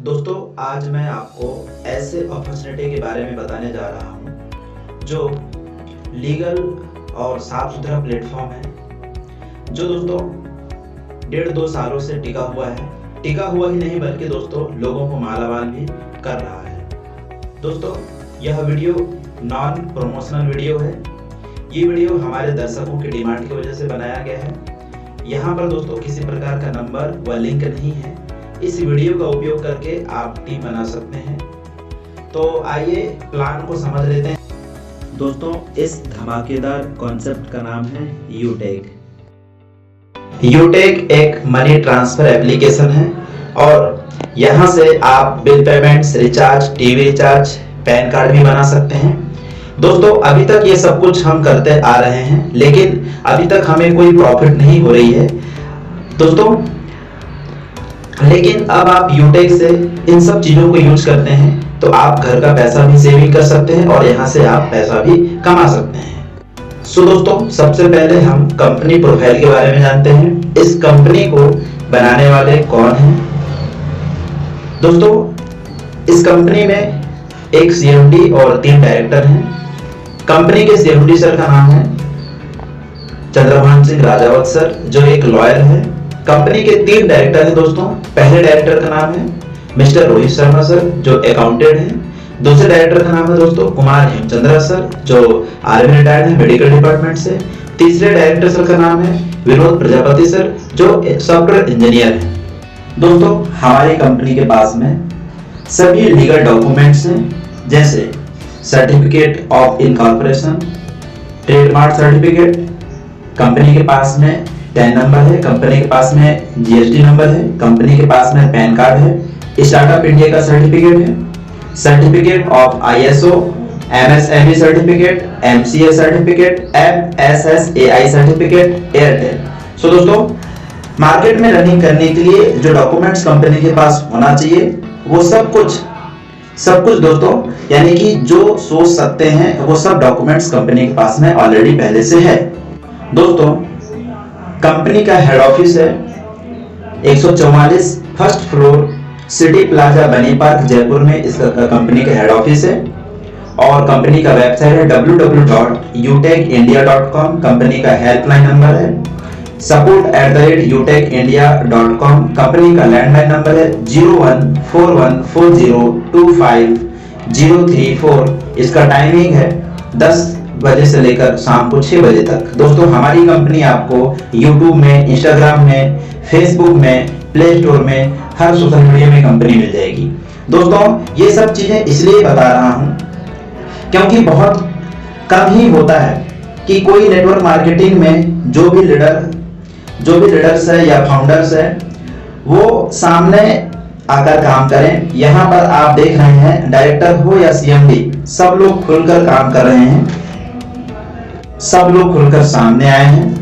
दोस्तों आज मैं आपको ऐसे अपॉर्चुनिटी के बारे में बताने जा रहा हूँ जो लीगल और साफ सुथरा प्लेटफॉर्म है, जो दोस्तों 1.5-2 सालों से टिका हुआ ही नहीं बल्कि दोस्तों लोगों को मालामाल भी कर रहा है। दोस्तों यह वीडियो नॉन प्रमोशनल वीडियो है। ये वीडियो हमारे दर्शकों की डिमांड की वजह से बनाया गया है। यहाँ पर दोस्तों किसी प्रकार का नंबर व लिंक नहीं है। इस वीडियो का उपयोग करके आप टीम बना सकते हैं। तो आइए प्लान को समझ लेते हैं। दोस्तों इस धमाकेदार कॉन्सेप्ट का नाम है यूटेक। यूटेक एक मनी ट्रांसफर एप्लीकेशन है और यहाँ से आप bill payments, recharge, TV recharge, pan card भी बना सकते हैं। दोस्तों अभी तक ये सब कुछ हम करते आ रहे हैं, लेकिन अभी तक हमें कोई प्रॉफिट नहीं हो रही है दोस्तों। लेकिन अब आप यूटेक से इन सब चीजों को यूज करते हैं तो आप घर का पैसा भी सेविंग कर सकते हैं और यहाँ से आप पैसा भी कमा सकते हैं। सो दोस्तों सबसे पहले हम कंपनी प्रोफाइल के बारे में जानते हैं। इस कंपनी को बनाने वाले कौन हैं? दोस्तों इस कंपनी में एक सीएमडी और 3 डायरेक्टर हैं। कंपनी के सीएमडी सर का नाम है चंद्रभान सिंह राजावत सर, जो एक लॉयर है। कंपनी के 3 डायरेक्टर हैं दोस्तों। पहले डायरेक्टर का नाम है मिस्टर रोहित शर्मा सर, जो अकाउंटेंट हैं। दूसरे डायरेक्टर का नाम है दोस्तों कुमार हेमचंद्रा सर, जो आर्मी रिटायर्ड है मेडिकल डिपार्टमेंट से। तीसरे डायरेक्टर सर का नाम है विनोद प्रजापति सर, जो सॉफ्टवेयर इंजीनियर है। दोस्तों हमारी कंपनी के पास में सभी लीगल डॉक्यूमेंट्स हैं, जैसे certificate of incorporation, trademark certificate, company के पास में टैन नंबर है, कंपनी के पास में जीएसटी नंबर है, कंपनी के पास में पैन कार्ड है, स्टार्टअप इंडिया का सर्टिफिकेट है, certificate of ISO, MSME certificate, MCA certificate, FSSAI certificate, Airtel. So दोस्तों मार्केट में रनिंग करने के लिए जो डॉक्यूमेंट्स कंपनी के पास होना चाहिए वो सब कुछ दोस्तों, यानी कि जो सोच सकते हैं वो सब डॉक्यूमेंट्स कंपनी के पास में ऑलरेडी पहले से है। दोस्तों कंपनी का हेड ऑफिस है 144 फर्स्ट फ्लोर सिटी प्लाजा बनी पार्क जयपुर में। इसका कंपनी का हेड ऑफिस है और कंपनी का वेबसाइट है www.utekindia.com। कंपनी का हेल्पलाइन नंबर है support@utekindia.com। कंपनी का लैंडलाइन नंबर है 0141402503 इसका टाइमिंग है 10 बजे से लेकर शाम को 6 बजे तक। दोस्तों हमारी कंपनी आपको YouTube में, Instagram में, Facebook में, प्ले स्टोर में, हर सोशल मीडिया में कंपनी मिल जाएगी। दोस्तों ये सब चीजें इसलिए बता रहा हूं क्योंकि बहुत कम ही होता है कि कोई नेटवर्क मार्केटिंग में जो भी लीडर्स है या फाउंडर्स है वो सामने आकर काम करें। यहाँ पर आप देख रहे हैं डायरेक्टर हो या सीएमडी, सब लोग खुलकर काम कर रहे हैं, सब लोग खुलकर सामने आए हैं।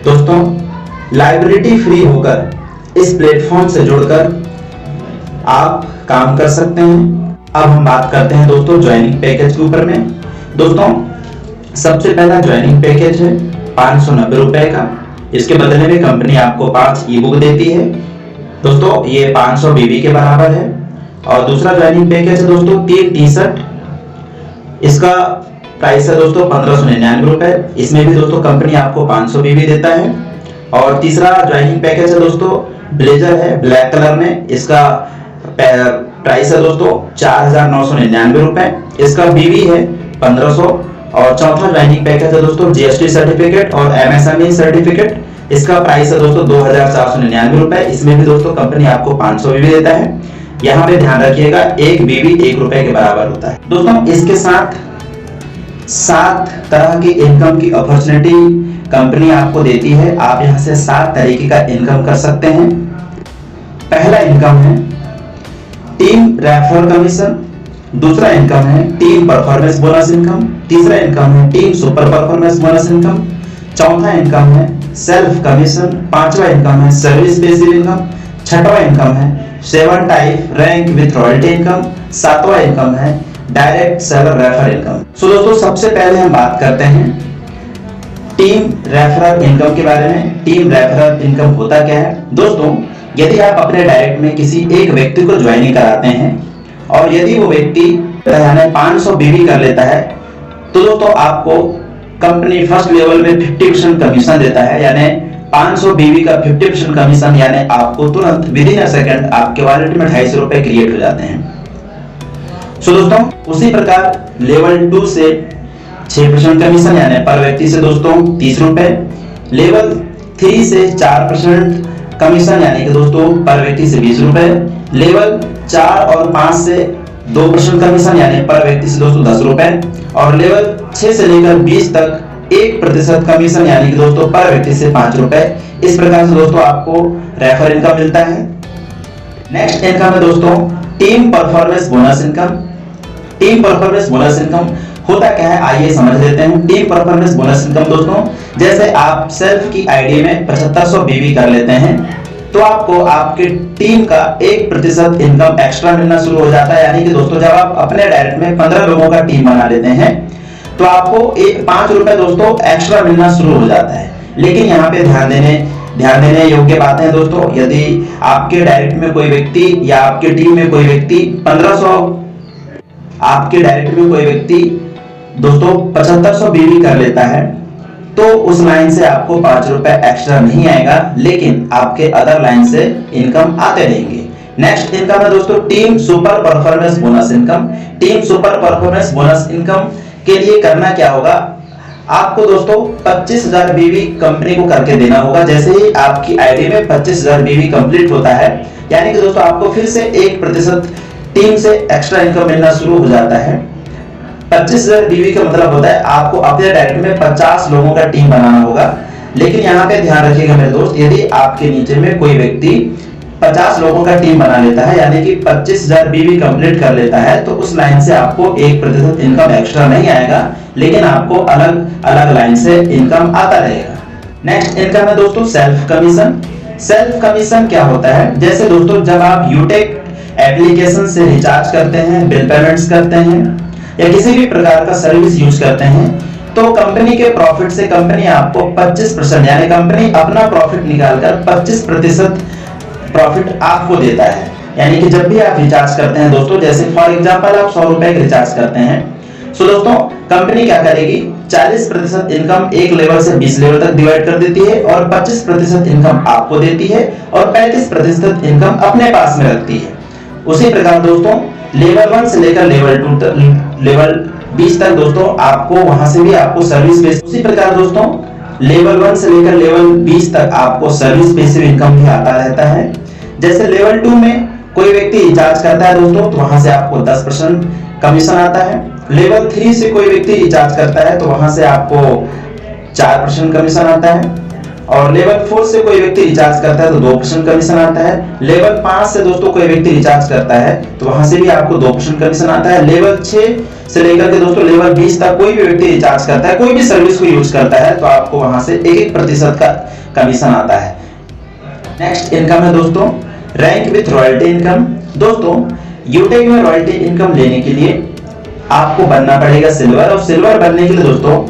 दोस्तों लाइबिलिटी फ्री होकर इस प्लेटफॉर्म से जुड़कर आप काम कर सकते हैं। अब हम बात करते हैं दोस्तों ज्वाइनिंग पैकेज के ऊपर में। दोस्तों सबसे पहला ज्वाइनिंग पैकेज है 590 रुपए का। इसके बदले में कंपनी आपको 5 ई बुक देती है दोस्तों, ये 500 बीबी के बराबर है। और दूसरा ज्वाइनिंग पैकेज है दोस्तों 3 टी शर्ट, इसका प्राइस है दोस्तों 1599 रुपए। इसमें भी दोस्तों कंपनी आपको 500 बीबी देता है। और तीसरा ज्वाइनिंग पैकेज है दोस्तों ब्लेजर है ब्लैक कलर में, इसका प्राइस है दोस्तों 4999 रुपए, इसका बीबी है 1500। और चौथा ज्वाइनिंग पैकेज है दोस्तों जीएसटी सर्टिफिकेट और एमएसएमई सर्टिफिकेट, इसका प्राइस है दोस्तों 2499 रुपए। इसमें भी दोस्तों कंपनी आपको 500 बीबी देता है। यहाँ पे ध्यान रखिएगा, एक बीबी 1 रुपए के बराबर होता है। दोस्तों इसके साथ 7 तरह की इनकम की अपॉर्चुनिटी कंपनी आपको देती है। आप यहाँ से 7 तरीके का इनकम कर सकते हैं। पहला इनकम है टीम रेफरल कमीशन, दूसरा इनकम है टीम परफॉर्मेंस बोनस इनकम, तीसरा इनकम है team super performance bonus income, चौथा इनकम है सेल्फ कमीशन, पांचवा इनकम है सर्विस बेस्ड इनकम, छठवां इनकम है 7 type rank with royalty income, सातवां इनकम है डायरेक्ट सेलर रेफर इनकम। सो दोस्तों सबसे पहले हम बात करते हैं टीम रेफरल इनकम के बारे में। टीम रेफरल इनकम होता क्या है? दोस्तों यदि आप अपने डायरेक्ट में किसी एक व्यक्ति को ज्वाइनिंग कराते हैं और यदि वो व्यक्ति 500 बीवी कर लेता है तो दोस्तों आपको कंपनी फर्स्ट लेवल में 50% कमीशन देता है, यानी 500 बीवी का 50% कमीशन, यानी आपको तुरंत विद इन अ सेकंड आपके वॉलेट में 250 रुपए क्रिएट हो जाते हैं। सो दोस्तों उसी प्रकार लेवल 2 से 6% कमीशन, यानी पर व्यक्ति से दोस्तों 30 रुपए। लेवल 3 से 4% कमीशन, यानी कि दोस्तों पर व्यक्ति से 20 रुपए। लेवल 4 और 5 से 2% कमीशन, यानी पर व्यक्ति से दोस्तों 10 रुपए। और लेवल 6 से लेकर 20 तक 1% कमीशन, यानी कि दोस्तों पर व्यक्ति से 5 रुपए। इस प्रकार से दोस्तों आपको रेफर इनकम मिलता है। नेक्स्ट इनकम है दोस्तों team performance bonus income. Team performance bonus income होता क्या है आइए समझ लेते हैं। टीम परफॉर्मेंस बोनस इनकम दोस्तों, जैसे आप सेल्फ की आईडी में 7500 बीवी कर लेते हैं तो आपको आपके टीम का 1% इनकम एक्स्ट्रा मिलना शुरू हो जाता है। यानी कि दोस्तों जब आप अपने डायरेक्ट में 15 लोगों का टीम बना लेते हैं तो आपको 5 रुपए दोस्तों एक्स्ट्रा मिलना शुरू हो जाता है। लेकिन यहाँ पे ध्यान देने योग्य बातें हैं दोस्तों, यदि आपके डायरेक्ट में कोई व्यक्ति या आपके टीम में कोई व्यक्ति 1500, आपके डायरेक्ट में कोई व्यक्ति दोस्तों 7500 बीवी कर लेता है तो उस लाइन से आपको 5 रुपए एक्स्ट्रा नहीं आएगा, लेकिन आपके अदर लाइन से इनकम आते रहेंगे। नेक्स्ट इनकम है दोस्तों team super performance bonus income. Team super performance bonus income के लिए करना क्या होगा, आपको दोस्तों 25,000 बीवी कंपनी को करके देना होगा। जैसे ही आपकी आईडी में 25,000 बीवी कंप्लीट होता है, यानी कि दोस्तों आपको फिर से 1% टीम से एक्स्ट्रा इनकम मिलना शुरू हो जाता है। 25,000 बीवी का मतलब होता है आपको अपने डायरेक्ट में 50 लोगों का टीम बनाना होगा। लेकिन यहाँ पे ध्यान रखिएगा मेरे दोस्त, यदि आपके नीचे में कोई व्यक्ति 50 लोगों का टीम बना लेता है, यानी कि 25,000 बीवी कंप्लीट कर लेता है, तो उस लाइन से आपको 1% इनकम एक्स्ट्रा नहीं आएगा, लेकिन आपको अलग अलग लाइन से इनकम आता रहेगा। नेक्स्ट इनकम है दोस्तों सेल्फ कमीशन। सेल्फ कमीशन क्या होता है, जैसे दोस्तों जब आप यूटेक एप्लीकेशन से रिचार्ज करते हैं, बिल पेमेंट्स करते हैं या किसी भी प्रकार का सर्विस यूज करते हैं तो कंपनी के प्रॉफिट से कंपनी आपको 25%, यानी कंपनी अपना प्रॉफिट निकालकर 25% प्रॉफिट आपको देता है। यानी कि जब भी आप रिचार्ज करते हैं दोस्तों, जैसे फॉर एग्जांपल आप 100 रुपए का रिचार्ज करते हैं, सो दोस्तों कंपनी क्या करेगी, 40% इनकम एक लेवल से 20 लेवल तक डिवाइड कर देती है और 25% इनकम आपको देती है और 35% इनकम अपने पास में रखती है। उसी प्रकार दोस्तों लेवल 1 से लेकर लेवल 20 तक दोस्तों आपको वहां से भी आपको सर्विस बेस, उसी प्रकार दोस्तों लेवल 1 से लेकर लेवल 20 तक आपको सर्विस बेसिस इनकम भी आता रहता है। जैसे लेवल 2 में कोई व्यक्ति रिचार्ज करता है दोस्तों तो वहां से आपको 10% कमीशन आता है। लेवल 3 से कोई व्यक्ति रिचार्ज करता है तो वहां से आपको 4% कमीशन आता है। और लेवल 4 से कोई व्यक्ति रिचार्ज करता है तो 2% कमीशन आता है। लेवल 5 से दोस्तों कोई व्यक्ति रिचार्ज करता है तो वहां से भी आपको 2% कमीशन आता है। लेवल 6 से लेकर के दोस्तों लेवल 20 तक कोई भी व्यक्ति रिचार्ज करता है, कोई भी सर्विस को यूज करता है तो आपको वहां से 1% का कमीशन आता है। नेक्स्ट इनकम है दोस्तों रैंक विथ रॉयल्टी इनकम। दोस्तों यूटेक में रॉयल्टी इनकम लेने के लिए आपको बनना पड़ेगा सिल्वर, और सिल्वर बनने के लिए दोस्तों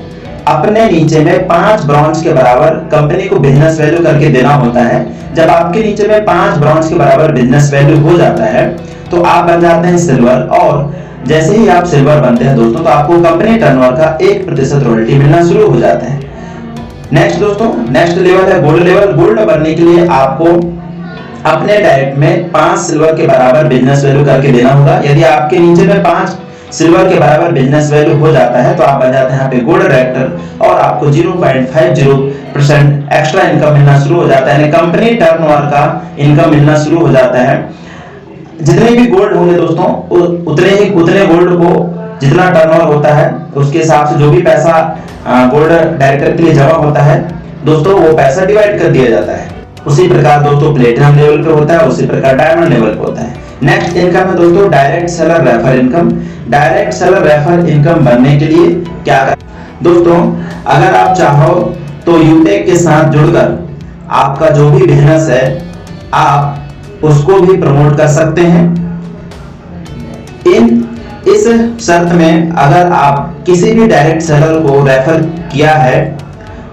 अपने नीचे में 5 ब्रॉन्ज के बराबर कंपनी को बिजनेस वैल्यू करके देना होता है। जब आपके नीचे में 5 ब्रॉन्ज के बराबर बिजनेस वैल्यू हो जाता है तो आप बन जाते हैं सिल्वर, और जैसे ही आप सिल्वर बनते हैं दोस्तों तो आपको कंपनी टर्नओवर का 1% रॉयल्टी मिलना शुरू हो जाता है। नेक्स्ट दोस्तों नेक्स्ट लेवल है गोल्ड लेवल। गोल्ड बनने के लिए आपको अपने डायरेक्ट में 5 सिल्वर के बराबर बिजनेस वैल्यू करके देना होगा। यदि आपके नीचे में 5 सिल्वर के बराबर बिजनेस वैल्यू हो जाता है तो आप बन जाते हैं यहाँ पे गोल्ड डायरेक्टर और आपको 0.50% एक्स्ट्रा इनकम मिलना शुरू हो जाता है। कंपनी टर्नओवर का इनकम मिलना शुरू हो जाता है। जितने भी गोल्ड होंगे दोस्तों उतने गोल्ड को जितना टर्नओवर होता है उसके हिसाब से जो भी पैसा गोल्ड डायरेक्टर के लिए जमा होता है दोस्तों वो पैसा डिवाइड कर दिया जाता है। उसी प्रकार दोस्तों प्लेटिनम लेवल पे होता है, उसी प्रकार डायमंड लेवल पे होता है। नेक्स्ट इनकम है दोस्तों direct seller refer income. Direct seller refer income बनने के लिए क्या करना दोस्तों, अगर आप चाहो तो यूटेक के साथ जुड़कर आपका जो भी बिजनेस है आप उसको भी प्रमोट कर सकते हैं। इस शर्त में अगर आप किसी भी डायरेक्ट सेलर को रेफर किया है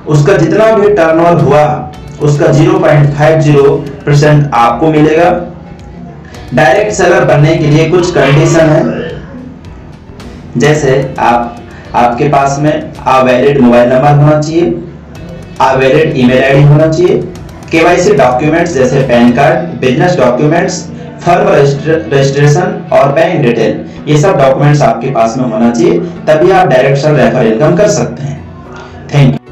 उसका जितना भी टर्नओवर हुआ उसका 0.50% आपको मिलेगा। डायरेक्ट सेलर बनने के लिए कुछ कंडीशन है, जैसे आपके पास में वैलिड मोबाइल नंबर होना चाहिए, वैलिड ईमेल आईडी होना चाहिए, केवाईसी डॉक्यूमेंट्स जैसे pan card, business documents, firm registration और बैंक डिटेल, ये सब डॉक्यूमेंट्स आपके पास में होना चाहिए, तभी आप डायरेक्ट सेलर रेफर इनकम कर सकते हैं। Thank you.